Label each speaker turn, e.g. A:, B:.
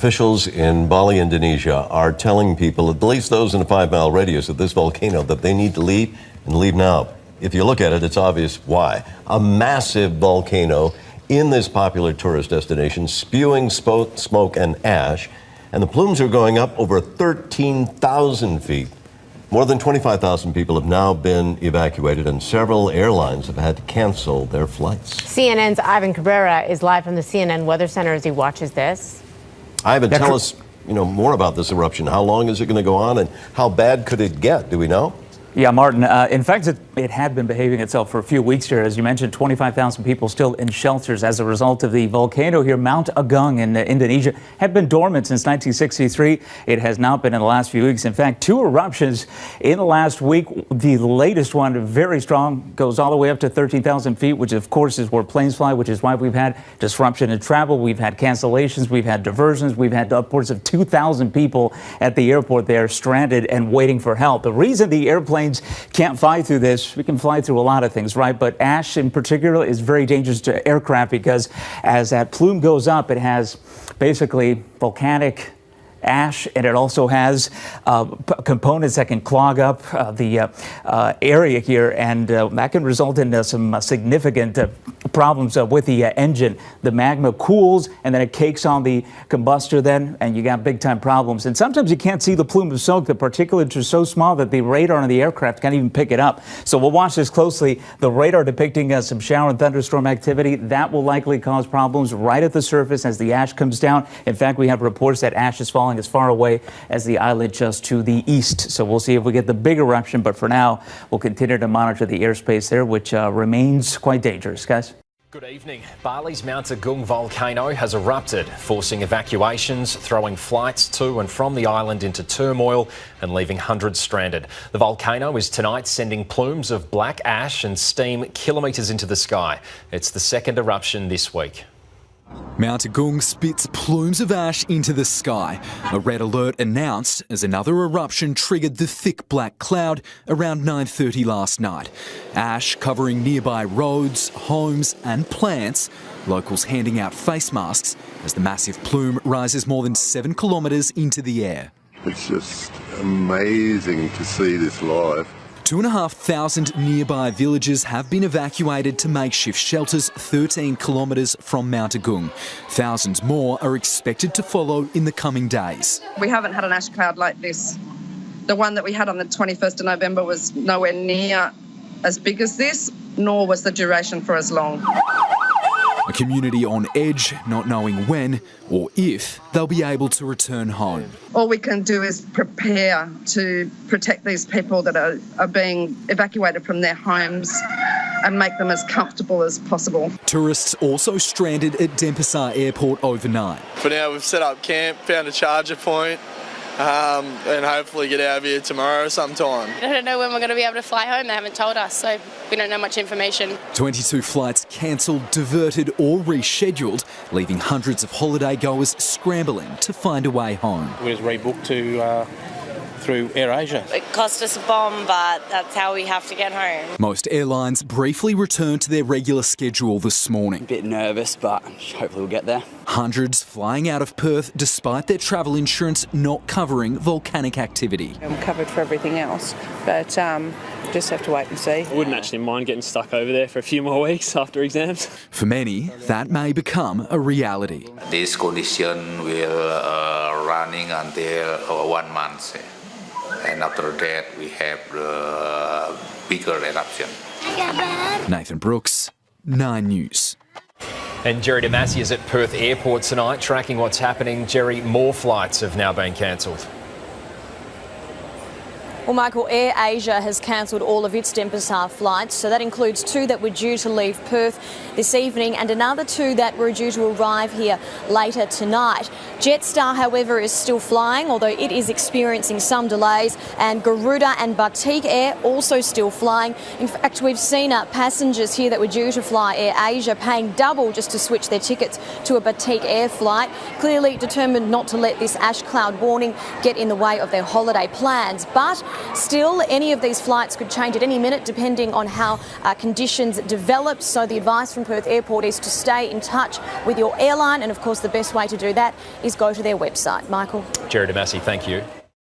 A: Officials in Bali, Indonesia are telling people, at least those in a 5-mile radius of this volcano, that they need to leave and leave now. If you look at it, it's obvious why. A massive volcano in this popular tourist destination, spewing smoke and ash, and the plumes are going up over 13,000 feet. More than 25,000 people have now been evacuated, and several airlines have had to cancel their flights.
B: CNN's Ivan Cabrera is live from the CNN Weather Center as he watches this.
A: Ivan, tell us, more about this eruption. How long is it going to go on, and how bad could it get? Do we know?
C: Yeah, Martin, in fact, it had been behaving itself for a few weeks here. As you mentioned, 25,000 people still in shelters as a result of the volcano here. Mount Agung in Indonesia had been dormant since 1963. It has not been in the last few weeks. In fact, 2 eruptions in the last week. The latest one, very strong, goes all the way up to 13,000 feet, which of course is where planes fly, which is why we've had disruption in travel. We've had cancellations. We've had diversions. We've had upwards of 2,000 people at the airport there stranded and waiting for help. The reason the airplanes can't fly through this, we can fly through a lot of things, right? But ash in particular is very dangerous to aircraft because as that plume goes up, it has basically volcanic ash, and it also has components that can clog up the area here, and that can result in some significant problems with the engine. The magma cools, and then it cakes on the combustor then, and you got big-time problems. And sometimes you can't see the plume of smoke. The particulates are so small that the radar on the aircraft can't even pick it up. So we'll watch this closely. The radar depicting some shower and thunderstorm activity. That will likely cause problems right at the surface as the ash comes down. In fact, we have reports that ash is falling as far away as the island just to the east. So we'll see if we get the big eruption, but for now, we'll continue to monitor the airspace there, which remains quite dangerous. Guys?
D: Good evening. Bali's Mount Agung volcano has erupted, forcing evacuations, throwing flights to and from the island into turmoil and leaving hundreds stranded. The volcano is tonight sending plumes of black ash and steam kilometres into the sky. It's the second eruption this week.
E: Mount Agung spits plumes of ash into the sky. A red alert announced as another eruption triggered the thick black cloud around 9:30 last night. Ash covering nearby roads, homes and plants. Locals handing out face masks as the massive plume rises more than 7 kilometres into the air.
F: It's just amazing to see this live.
E: 2,500 nearby villages have been evacuated to makeshift shelters 13 kilometres from Mount Agung. Thousands more are expected to follow in the coming days.
G: We haven't had an ash cloud like this. The one that we had on the 21st of November was nowhere near as big as this, nor was the duration for as long.
E: A community on edge, not knowing when or if they'll be able to return home.
G: All we can do is prepare to protect these people that are being evacuated from their homes and make them as comfortable as possible.
E: Tourists also stranded at Denpasar Airport overnight.
H: For now, we've set up camp, found a charger point, and hopefully get out of here tomorrow sometime.
I: I don't know when we're going to be able to fly home. They haven't told us, so we don't know much information.
E: 22 flights cancelled, diverted or rescheduled, leaving hundreds of holiday goers scrambling to find a way home.
J: We just rebooked through AirAsia.
K: It cost us a bomb, but that's how we have to get home.
E: Most airlines briefly returned to their regular schedule this morning.
L: A bit nervous, but hopefully we'll get there.
E: Hundreds flying out of Perth despite their travel insurance not covering volcanic activity.
M: I'm covered for everything else, but just have to wait and see.
J: I wouldn't actually mind getting stuck over there for a few more weeks after exams.
E: For many, that may become a reality.
N: This condition will running until 1 month. And after that, we have the bigger eruption.
E: Nathan Brooks, 9 News.
D: And Jerry Damasi is at Perth Airport tonight, tracking what's happening. Jerry, more flights have now been cancelled.
O: Well, Michael, AirAsia has cancelled all of its Denpasar flights, so that includes 2 that were due to leave Perth this evening and another 2 that were due to arrive here later tonight. Jetstar, however, is still flying, although it is experiencing some delays, and Garuda and Batik Air also still flying. In fact, we've seen passengers here that were due to fly AirAsia paying double just to switch their tickets to a Batik Air flight, clearly determined not to let this ash cloud warning get in the way of their holiday plans. But Still, any of these flights could change at any minute depending on how conditions develop. So the advice from Perth Airport is to stay in touch with your airline, and of course the best way to do that is go to their website. Michael.
D: Jerry Damasi, thank you.